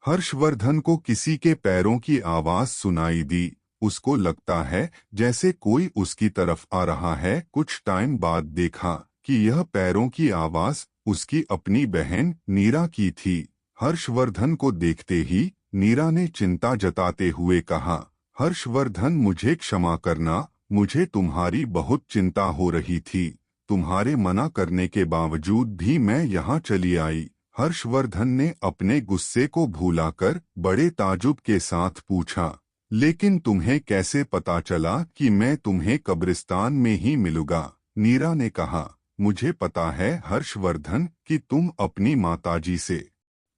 हर्षवर्धन को किसी के पैरों की आवाज सुनाई दी। उसको लगता है जैसे कोई उसकी तरफ आ रहा है। कुछ टाइम बाद देखा कि यह पैरों की आवाज उसकी अपनी बहन नीरा की थी। हर्षवर्धन को देखते ही नीरा ने चिंता जताते हुए कहा, हर्षवर्धन, मुझे क्षमा करना, मुझे तुम्हारी बहुत चिंता हो रही थी। तुम्हारे मना करने के बावजूद भी मैं यहाँ चली आई। हर्षवर्धन ने अपने गुस्से को भुलाकर बड़े ताजुब के साथ पूछा, लेकिन तुम्हें कैसे पता चला कि मैं तुम्हें कब्रिस्तान में ही मिलूंगा? नीरा ने कहा, मुझे पता है हर्षवर्धन कि तुम अपनी माताजी से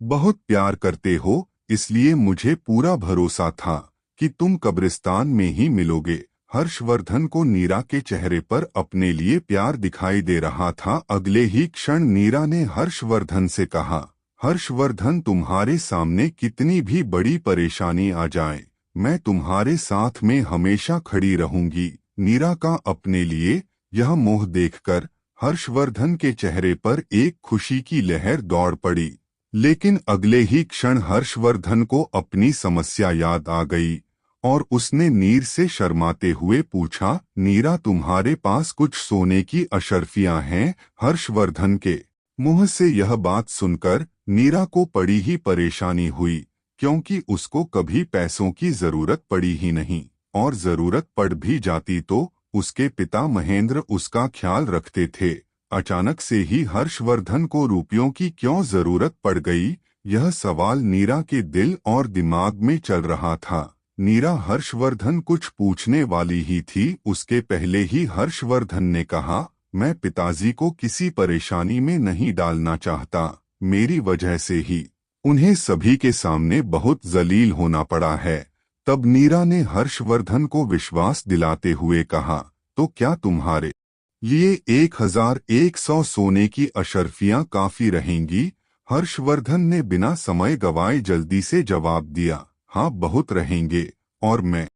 बहुत प्यार करते हो, इसलिए मुझे पूरा भरोसा था कि तुम कब्रिस्तान में ही मिलोगे। हर्षवर्धन को नीरा के चेहरे पर अपने लिए प्यार दिखाई दे रहा था। अगले ही क्षण नीरा ने हर्षवर्धन से कहा, हर्षवर्धन, तुम्हारे सामने कितनी भी बड़ी परेशानी आ जाए, मैं तुम्हारे साथ में हमेशा खड़ी रहूंगी। नीरा का अपने लिए यह मोह देखकर हर्षवर्धन के चेहरे पर एक खुशी की लहर दौड़ पड़ी। लेकिन अगले ही क्षण हर्षवर्धन को अपनी समस्या याद आ गई और उसने नीर से शर्माते हुए पूछा, नीरा, तुम्हारे पास कुछ सोने की अशर्फियां हैं? हर्षवर्धन के मुंह से यह बात सुनकर नीरा को बड़ी ही परेशानी हुई, क्योंकि उसको कभी पैसों की जरूरत पड़ी ही नहीं, और जरूरत पड़ भी जाती तो उसके पिता महेंद्र उसका ख्याल रखते थे। अचानक से ही हर्षवर्धन को रुपयों की क्यों जरूरत पड़ गई, यह सवाल नीरा के दिल और दिमाग में चल रहा था। नीरा हर्षवर्धन कुछ पूछने वाली ही थी, उसके पहले ही हर्षवर्धन ने कहा, मैं पिताजी को किसी परेशानी में नहीं डालना चाहता। मेरी वजह से ही उन्हें सभी के सामने बहुत जलील होना पड़ा है। तब नीरा ने हर्षवर्धन को विश्वास दिलाते हुए कहा, तो क्या तुम्हारे लिए 1100 सोने की अशर्फियां काफी रहेंगी? हर्षवर्धन ने बिना समय गवाए जल्दी से जवाब दिया, हाँ, बहुत रहेंगे, और मैं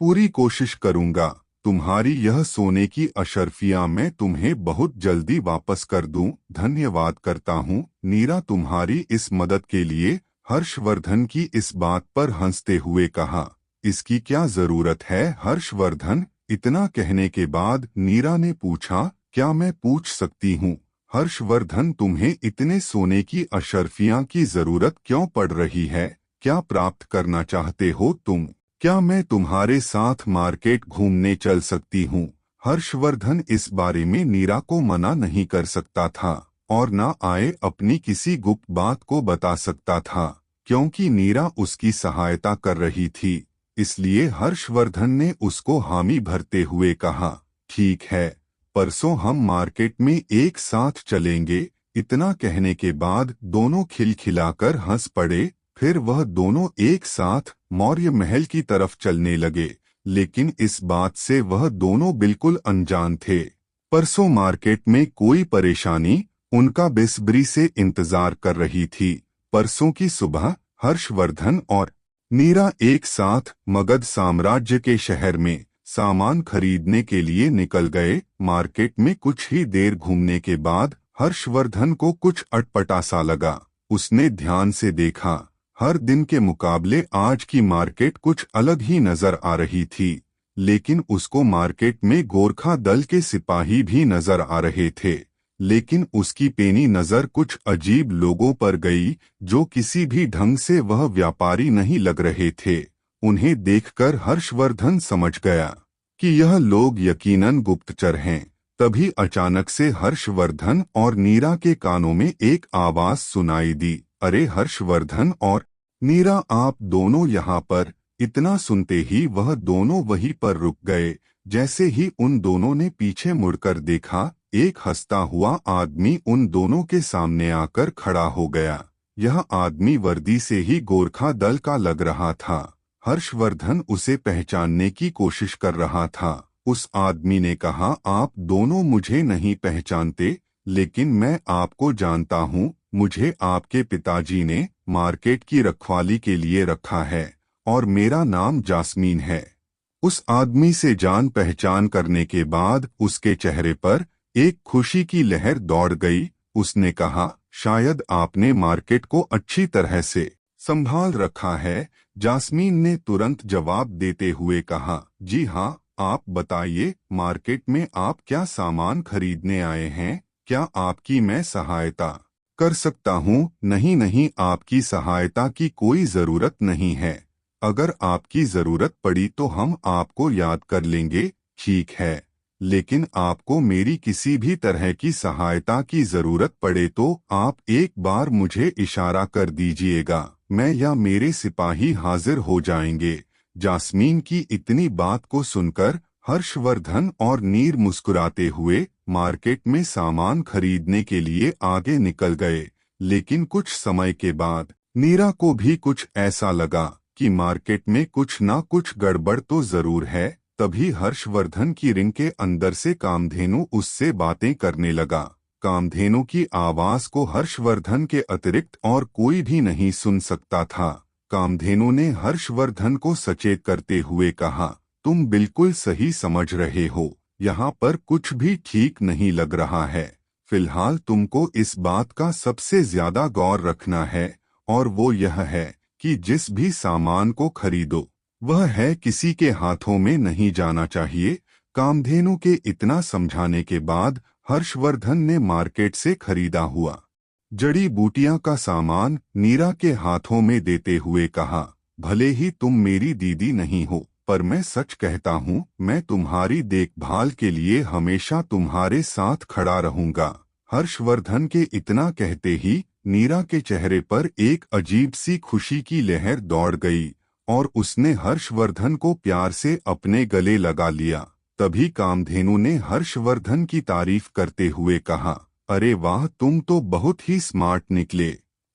पूरी कोशिश करूंगा तुम्हारी यह सोने की अशर्फियां मैं तुम्हें बहुत जल्दी वापस कर दूं। धन्यवाद करता हूं नीरा तुम्हारी इस मदद के लिए। हर्षवर्धन की इस बात पर हंसते हुए कहा, इसकी क्या जरूरत है हर्षवर्धन? इतना कहने के बाद नीरा ने पूछा, क्या मैं पूछ सकती हूँ हर्षवर्धन, तुम्हें इतने सोने की अशर्फियां की जरूरत क्यों पड़ रही है? क्या प्राप्त करना चाहते हो तुम? क्या मैं तुम्हारे साथ मार्केट घूमने चल सकती हूँ? हर्षवर्धन इस बारे में नीरा को मना नहीं कर सकता था और न आए अपनी किसी गुप्त बात को बता सकता था, क्योंकि नीरा उसकी सहायता कर रही थी। इसलिए हर्षवर्धन ने उसको हामी भरते हुए कहा, ठीक है, परसों हम मार्केट में एक साथ चलेंगे। इतना कहने के बाद दोनों खिलखिलाकर हंस पड़े। फिर वह दोनों एक साथ मौर्य महल की तरफ चलने लगे, लेकिन इस बात से वह दोनों बिल्कुल अनजान थे। परसों मार्केट में कोई परेशानी उनका बेसब्री से इंतजार कर रही थी। परसों की सुबह हर्षवर्धन और नीरा एक साथ मगध साम्राज्य के शहर में सामान खरीदने के लिए निकल गए। मार्केट में कुछ ही देर घूमने के बाद हर्षवर्धन को कुछ अटपटा सा लगा। उसने ध्यान से देखा, हर दिन के मुकाबले आज की मार्केट कुछ अलग ही नजर आ रही थी। लेकिन उसको मार्केट में गोरखा दल के सिपाही भी नजर आ रहे थे। लेकिन उसकी पेनी नजर कुछ अजीब लोगों पर गई, जो किसी भी ढंग से वह व्यापारी नहीं लग रहे थे। उन्हें देखकर हर्षवर्धन समझ गया कि यह लोग यकीनन गुप्तचर हैं। तभी अचानक से हर्षवर्धन और नीरा के कानों में एक आवाज सुनाई दी, अरे हर्षवर्धन और नीरा, आप दोनों यहाँ पर? इतना सुनते ही वह दोनों वहीं पर रुक गए। जैसे ही उन दोनों ने पीछे मुड़कर देखा, एक हंसता हुआ आदमी उन दोनों के सामने आकर खड़ा हो गया। यह आदमी वर्दी से ही गोरखा दल का लग रहा था। हर्षवर्धन उसे पहचानने की कोशिश कर रहा था। उस आदमी ने कहा, आप दोनों मुझे नहीं पहचानते, लेकिन मैं आपको जानता हूँ। मुझे आपके पिताजी ने मार्केट की रखवाली के लिए रखा है और मेरा नाम जास्मीन है। उस आदमी से जान पहचान करने के बाद उसके चेहरे पर एक खुशी की लहर दौड़ गई। उसने कहा, शायद आपने मार्केट को अच्छी तरह से संभाल रखा है? जास्मीन ने तुरंत जवाब देते हुए कहा, जी हाँ, आप बताइए, मार्केट में आप क्या सामान खरीदने आए हैं? क्या आपकी मैं सहायता कर सकता हूँ? नहीं नहीं, आपकी सहायता की कोई ज़रूरत नहीं है। अगर आपकी ज़रूरत पड़ी तो हम आपको याद कर लेंगे, ठीक है। लेकिन आपको मेरी किसी भी तरह की सहायता की ज़रूरत पड़े तो आप एक बार मुझे इशारा कर दीजिएगा, मैं या मेरे सिपाही हाजिर हो जाएंगे। जास्मीन की इतनी बात को सुनकर हर्षवर्धन और नीर मुस्कुराते हुए मार्केट में सामान खरीदने के लिए आगे निकल गए। लेकिन कुछ समय के बाद नीरा को भी कुछ ऐसा लगा कि मार्केट में कुछ ना कुछ गड़बड़ तो जरूर है। तभी हर्षवर्धन की रिंग के अंदर से कामधेनु उससे बातें करने लगा। कामधेनु की आवाज को हर्षवर्धन के अतिरिक्त और कोई भी नहीं सुन सकता था। कामधेनु ने हर्षवर्धन को सचेत करते हुए कहा, तुम बिल्कुल सही समझ रहे हो, यहाँ पर कुछ भी ठीक नहीं लग रहा है। फिलहाल तुमको इस बात का सबसे ज्यादा गौर रखना है, और वो यह है कि जिस भी सामान को खरीदो वह है किसी के हाथों में नहीं जाना चाहिए। कामधेनु के इतना समझाने के बाद हर्षवर्धन ने मार्केट से खरीदा हुआ जड़ी बूटियां का सामान नीरा के हाथों में देते हुए कहा, भले ही तुम मेरी दीदी नहीं हो, पर मैं सच कहता हूँ, मैं तुम्हारी देखभाल के लिए हमेशा तुम्हारे साथ खड़ा रहूंगा। हर्षवर्धन के इतना कहते ही नीरा के चेहरे पर एक अजीब सी खुशी की लहर दौड़ गई और उसने हर्षवर्धन को प्यार से अपने गले लगा लिया। तभी कामधेनु ने हर्षवर्धन की तारीफ करते हुए कहा, अरे वाह, तुम तो बहुत ही स्मार्ट निकले।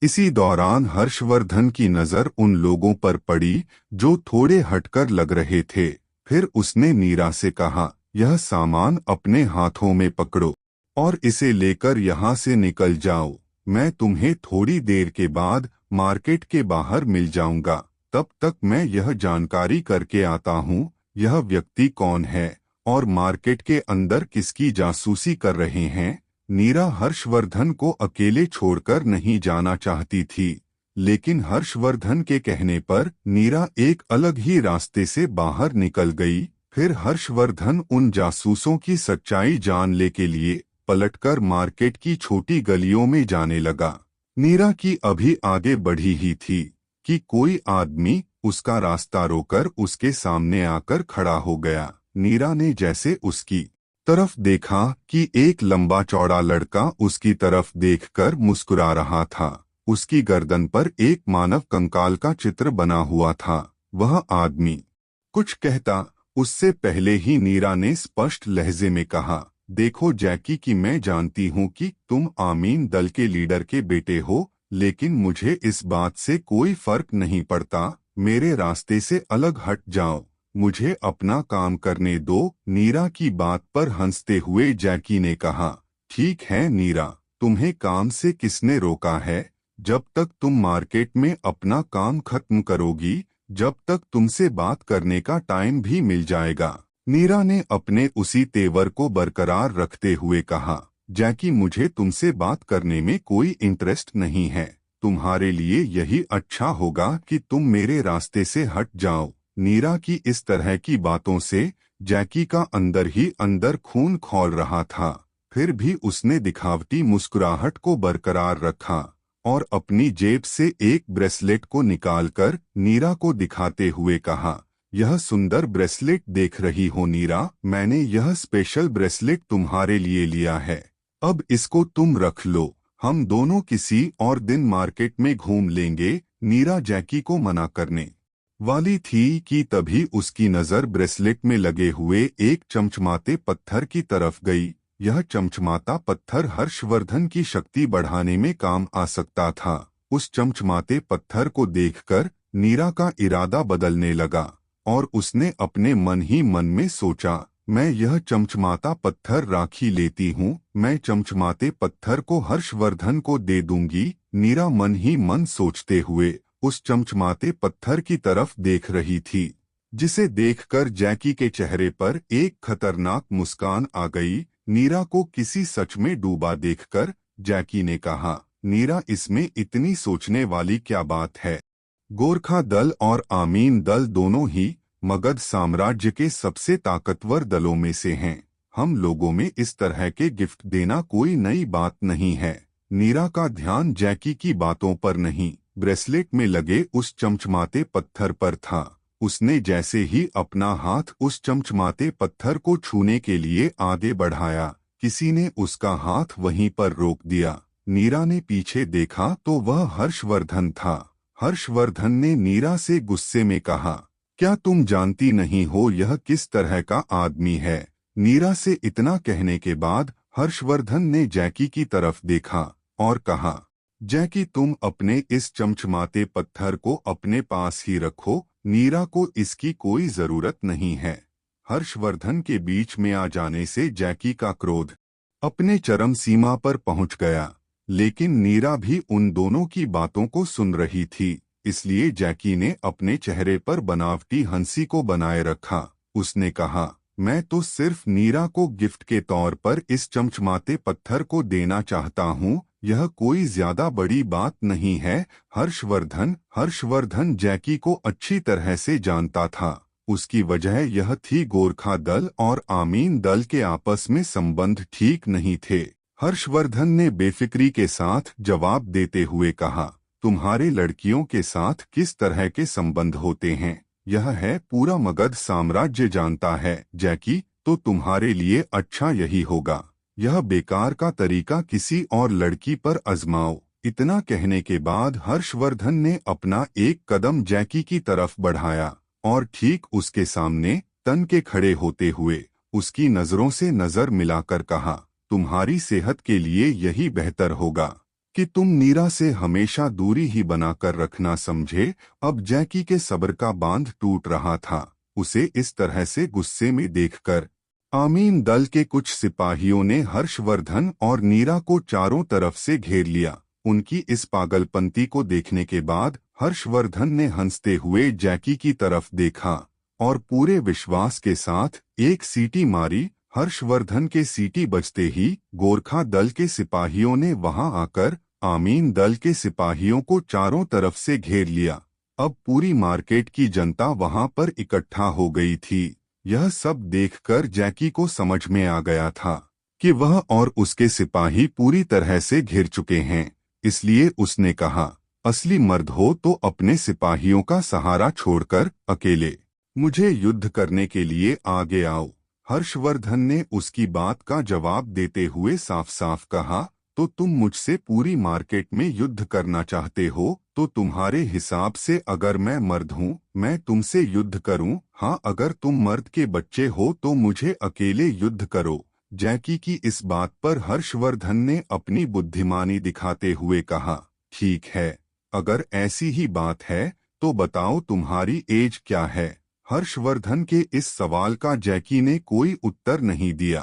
इसी दौरान हर्षवर्धन की नजर उन लोगों पर पड़ी जो थोड़े हटकर लग रहे थे। फिर उसने नीरा से कहा, यह सामान अपने हाथों में पकड़ो और इसे लेकर यहाँ से निकल जाओ। मैं तुम्हें थोड़ी देर के बाद मार्केट के बाहर मिल जाऊंगा। तब तक मैं यह जानकारी करके आता हूँ, यह व्यक्ति कौन है और मार्केट के अंदर किसकी जासूसी कर रहे हैं। नीरा हर्षवर्धन को अकेले छोड़कर नहीं जाना चाहती थी, लेकिन हर्षवर्धन के कहने पर नीरा एक अलग ही रास्ते से बाहर निकल गई। फिर हर्षवर्धन उन जासूसों की सच्चाई जानने के लिए पलटकर मार्केट की छोटी गलियों में जाने लगा। नीरा की अभी आगे बढ़ी ही थी कि कोई आदमी उसका रास्ता रोकर उसके सामने आकर खड़ा हो गया। नीरा ने जैसे उसकी तरफ देखा कि एक लंबा चौड़ा लड़का उसकी तरफ देखकर मुस्कुरा रहा था। उसकी गर्दन पर एक मानव कंकाल का चित्र बना हुआ था। वह आदमी कुछ कहता उससे पहले ही नीरा ने स्पष्ट लहजे में कहा, देखो जैकी, कि मैं जानती हूँ कि तुम आमीन दल के लीडर के बेटे हो, लेकिन मुझे इस बात से कोई फर्क नहीं पड़ता। मेरे रास्ते से अलग हट जाओ, मुझे अपना काम करने दो। नीरा की बात पर हंसते हुए जैकी ने कहा, ठीक है नीरा, तुम्हें काम से किसने रोका है? जब तक तुम मार्केट में अपना काम खत्म करोगी, जब तक तुमसे बात करने का टाइम भी मिल जाएगा। नीरा ने अपने उसी तेवर को बरकरार रखते हुए कहा, जैकी, मुझे तुमसे बात करने में कोई इंटरेस्ट नहीं है। तुम्हारे लिए यही अच्छा होगा कि तुम मेरे रास्ते से हट जाओ। नीरा की इस तरह की बातों से जैकी का अंदर ही अंदर खून खौल रहा था। फिर भी उसने दिखावटी मुस्कुराहट को बरकरार रखा और अपनी जेब से एक ब्रेसलेट को निकालकर नीरा को दिखाते हुए कहा, यह सुंदर ब्रेसलेट देख रही हो नीरा, मैंने यह स्पेशल ब्रेसलेट तुम्हारे लिए लिया है। अब इसको तुम रख लो, हम दोनों किसी और दिन मार्केट में घूम लेंगे। नीरा जैकी को मना करने वाली थी कि तभी उसकी नजर ब्रेसलेट में लगे हुए एक चमचमाते पत्थर की तरफ गई। यह चमचमाता पत्थर हर्षवर्धन की शक्ति बढ़ाने में काम आ सकता था। उस चमचमाते पत्थर को देखकर नीरा का इरादा बदलने लगा और उसने अपने मन ही मन में सोचा, मैं यह चमचमाता पत्थर राखी लेती हूँ, मैं चमचमाते पत्थर को हर्षवर्धन को दे दूंगी। नीरा मन ही मन सोचते हुए उस चमचमाते पत्थर की तरफ देख रही थी, जिसे देखकर जैकी के चेहरे पर एक खतरनाक मुस्कान आ गई। नीरा को किसी सच में डूबा देखकर जैकी ने कहा, नीरा, इसमें इतनी सोचने वाली क्या बात है? गोरखा दल और आमीन दल दोनों ही मगध साम्राज्य के सबसे ताकतवर दलों में से हैं। हम लोगों में इस तरह के गिफ्ट देना कोई नई बात नहीं है। नीरा का ध्यान जैकी की बातों पर नहीं, ब्रेसलेट में लगे उस चमचमाते पत्थर पर था। उसने जैसे ही अपना हाथ उस चमचमाते पत्थर को छूने के लिए आगे बढ़ाया, किसी ने उसका हाथ वहीं पर रोक दिया। नीरा ने पीछे देखा तो वह हर्षवर्धन था। हर्षवर्धन ने नीरा से गुस्से में कहा, क्या तुम जानती नहीं हो यह किस तरह का आदमी है? नीरा से इतना कहने के बाद हर्षवर्धन ने जैकी की तरफ देखा और कहा, जैकी तुम अपने इस चमचमाते पत्थर को अपने पास ही रखो, नीरा को इसकी कोई जरूरत नहीं है। हर्षवर्धन के बीच में आ जाने से जैकी का क्रोध अपने चरम सीमा पर पहुंच गया, लेकिन नीरा भी उन दोनों की बातों को सुन रही थी, इसलिए जैकी ने अपने चेहरे पर बनावटी हंसी को बनाए रखा। उसने कहा, मैं तो सिर्फ नीरा को गिफ्ट के तौर पर इस चमचमाते पत्थर को देना चाहता हूँ, यह कोई ज्यादा बड़ी बात नहीं है। हर्षवर्धन जैकी को अच्छी तरह से जानता था। उसकी वजह यह थी गोरखा दल और आमीन दल के आपस में संबंध ठीक नहीं थे। हर्षवर्धन ने बेफिक्री के साथ जवाब देते हुए कहा, तुम्हारे लड़कियों के साथ किस तरह के संबंध होते हैं यह है पूरा मगध साम्राज्य जानता है जैकी, तो तुम्हारे लिए अच्छा यही होगा यह बेकार का तरीका किसी और लड़की पर आजमाओ। इतना कहने के बाद हर्षवर्धन ने अपना एक कदम जैकी की तरफ बढ़ाया और ठीक उसके सामने तन के खड़े होते हुए उसकी नजरों से नजर मिलाकर कहा, तुम्हारी सेहत के लिए यही बेहतर होगा कि तुम नीरा से हमेशा दूरी ही बनाकर रखना समझे। अब जैकी के सब्र का बांध टूट रहा था। उसे इस तरह से गुस्से में देखकर आमीन दल के कुछ सिपाहियों ने हर्षवर्धन और नीरा को चारों तरफ से घेर लिया। उनकी इस पागलपंती को देखने के बाद हर्षवर्धन ने हंसते हुए जैकी की तरफ देखा और पूरे विश्वास के साथ एक सीटी मारी। हर्षवर्धन के सीटी बजते ही गोरखा दल के सिपाहियों ने वहां आकर आमीन दल के सिपाहियों को चारों तरफ से घेर लिया। अब पूरी मार्केट की जनता वहां पर इकट्ठा हो गई थी। यह सब देखकर जैकी को समझ में आ गया था कि वह और उसके सिपाही पूरी तरह से घिर चुके हैं, इसलिए उसने कहा, असली मर्द हो तो अपने सिपाहियों का सहारा छोड़कर अकेले मुझे युद्ध करने के लिए आगे आओ। हर्षवर्धन ने उसकी बात का जवाब देते हुए साफ साफ कहा, तो तुम मुझसे पूरी मार्केट में युद्ध करना चाहते हो, तो तुम्हारे हिसाब से अगर मैं मर्द हूँ मैं तुमसे युद्ध करूँ? हाँ, अगर तुम मर्द के बच्चे हो तो मुझे अकेले युद्ध करो। जैकी की इस बात पर हर्षवर्धन ने अपनी बुद्धिमानी दिखाते हुए कहा, ठीक है, अगर ऐसी ही बात है तो बताओ तुम्हारी एज क्या है? हर्षवर्धन के इस सवाल का जैकी ने कोई उत्तर नहीं दिया।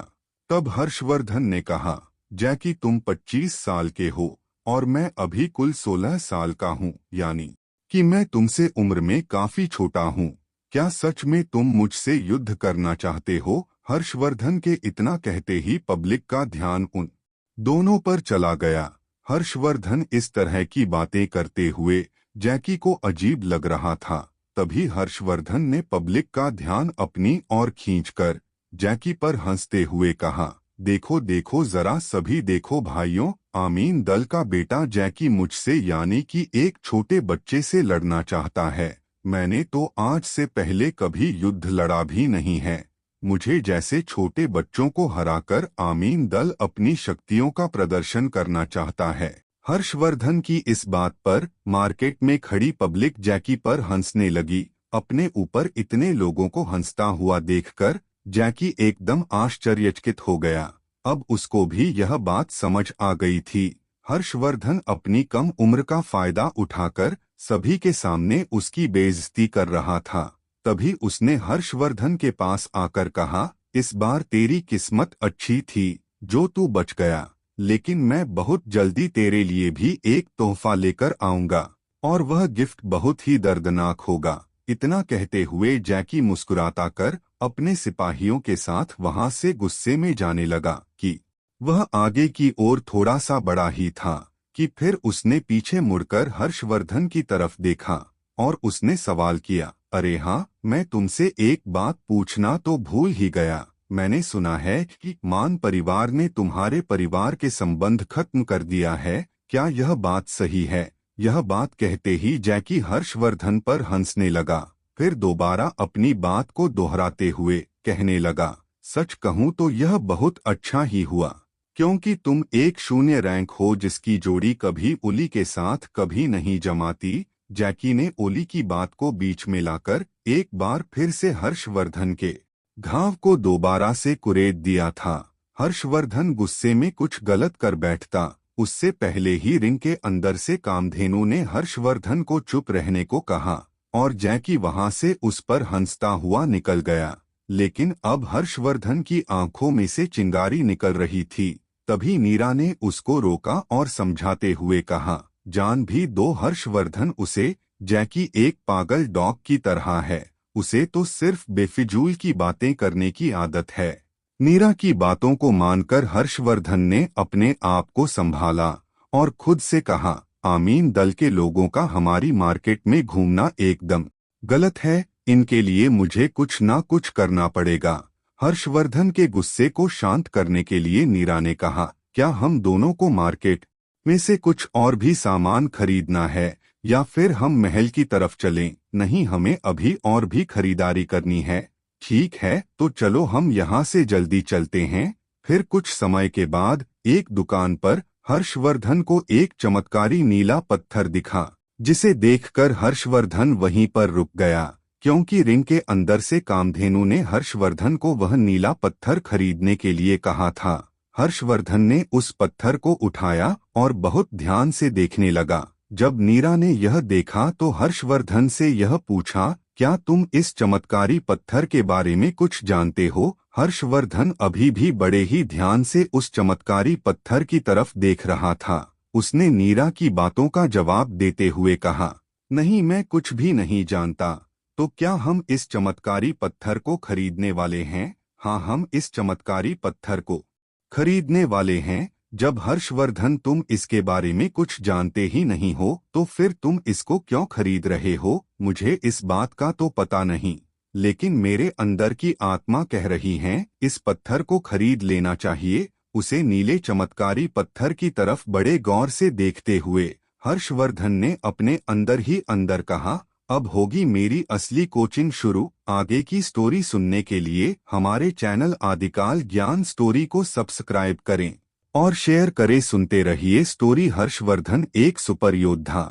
तब हर्षवर्धन ने कहा, जैकी तुम 25 साल के हो और मैं अभी कुल 16 साल का हूँ, यानी कि मैं तुमसे उम्र में काफी छोटा हूँ। क्या सच में तुम मुझसे युद्ध करना चाहते हो? हर्षवर्धन के इतना कहते ही पब्लिक का ध्यान उन दोनों पर चला गया। हर्षवर्धन इस तरह की बातें करते हुए जैकी को अजीब लग रहा था। तभी हर्षवर्धन ने पब्लिक का ध्यान अपनी ओर खींचकर जैकी पर हंसते हुए कहा, देखो देखो जरा सभी देखो भाइयों, आमीन दल का बेटा जैकी मुझसे यानी कि एक छोटे बच्चे से लड़ना चाहता है। मैंने तो आज से पहले कभी युद्ध लड़ा भी नहीं है। मुझे जैसे छोटे बच्चों को हराकर आमीन दल अपनी शक्तियों का प्रदर्शन करना चाहता है। हर्षवर्धन की इस बात पर मार्केट में खड़ी पब्लिक जैकी पर हंसने लगी। अपने ऊपर इतने लोगों को हंसता हुआ देखकर जैकी एकदम आश्चर्यचकित हो गया। अब उसको भी यह बात समझ आ गई थी। हर्षवर्धन अपनी कम उम्र का फायदा उठाकर सभी के सामने उसकी बेइज्जती कर रहा था। तभी उसने हर्षवर्धन के पास आकर कहा, इस बार तेरी किस्मत अच्छी थी जो तू बच गया, लेकिन मैं बहुत जल्दी तेरे लिए भी एक तोहफा लेकर आऊंगा और वह गिफ्ट बहुत ही दर्दनाक होगा। इतना कहते हुए जैकी मुस्कुराता कर अपने सिपाहियों के साथ वहां से गुस्से में जाने लगा कि वह आगे की ओर थोड़ा सा बढ़ा ही था कि फिर उसने पीछे मुड़कर हर्षवर्धन की तरफ देखा और उसने सवाल किया, अरे हाँ, मैं तुमसे एक बात पूछना तो भूल ही गया। मैंने सुना है कि मान परिवार ने तुम्हारे परिवार के संबंध खत्म कर दिया है, क्या यह बात सही है? यह बात कहते ही जैकी हर्षवर्धन पर हंसने लगा, फिर दोबारा अपनी बात को दोहराते हुए कहने लगा, सच कहूँ तो यह बहुत अच्छा ही हुआ, क्योंकि तुम एक शून्य रैंक हो जिसकी जोड़ी कभी ओली के साथ कभी नहीं जमाती। जैकी ने ओली की बात को बीच में लाकर एक बार फिर से हर्षवर्धन के घाव को दोबारा से कुरेद दिया था। हर्षवर्धन गुस्से में कुछ गलत कर बैठता, उससे पहले ही रिंग के अंदर से कामधेनु ने हर्षवर्धन को चुप रहने को कहा और जैकी वहां से उस पर हंसता हुआ निकल गया। लेकिन अब हर्षवर्धन की आंखों में से चिंगारी निकल रही थी। तभी नीरा ने उसको रोका और समझाते हुए कहा, जान भी दो हर्षवर्धन, उसे जैकी एक पागल डॉग की तरह है, उसे तो सिर्फ बेफिजूल की बातें करने की आदत है। नीरा की बातों को मानकर हर्षवर्धन ने अपने आप को संभाला और खुद से कहा, आमीन दल के लोगों का हमारी मार्केट में घूमना एकदम गलत है, इनके लिए मुझे कुछ ना कुछ करना पड़ेगा। हर्षवर्धन के गुस्से को शांत करने के लिए नीरा ने कहा, क्या हम दोनों को मार्केट में से कुछ और भी सामान खरीदना है या फिर हम महल की तरफ चलें? नहीं, हमें अभी और भी खरीदारी करनी है। ठीक है, तो चलो हम यहाँ से जल्दी चलते हैं। फिर कुछ समय के बाद एक दुकान पर हर्षवर्धन को एक चमत्कारी नीला पत्थर दिखा, जिसे देखकर हर्षवर्धन वहीं पर रुक गया, क्योंकि रिंग के अंदर से कामधेनु ने हर्षवर्धन को वह नीला पत्थर खरीदने के लिए कहा था। हर्षवर्धन ने उस पत्थर को उठाया और बहुत ध्यान से देखने लगा। जब नीरा ने यह देखा तो हर्षवर्धन से यह पूछा, क्या तुम इस चमत्कारी पत्थर के बारे में कुछ जानते हो? हर्षवर्धन अभी भी बड़े ही ध्यान से उस चमत्कारी पत्थर की तरफ देख रहा था। उसने नीरा की बातों का जवाब देते हुए कहा, नहीं, मैं कुछ भी नहीं जानता। तो क्या हम इस चमत्कारी पत्थर को खरीदने वाले हैं? हाँ, हम इस चमत्कारी पत्थर को खरीदने वाले हैं। जब हर्षवर्धन तुम इसके बारे में कुछ जानते ही नहीं हो तो फिर तुम इसको क्यों खरीद रहे हो? मुझे इस बात का तो पता नहीं, लेकिन मेरे अंदर की आत्मा कह रही है इस पत्थर को खरीद लेना चाहिए। उसे नीले चमत्कारी पत्थर की तरफ बड़े गौर से देखते हुए हर्षवर्धन ने अपने अंदर ही अंदर कहा, अब होगी मेरी असली कोचिंग शुरू। आगे की स्टोरी सुनने के लिए हमारे चैनल आदिकाल ज्ञान स्टोरी को सब्सक्राइब करें और शेयर करें। सुनते रहिए स्टोरी हर्षवर्धन एक सुपर योद्धा।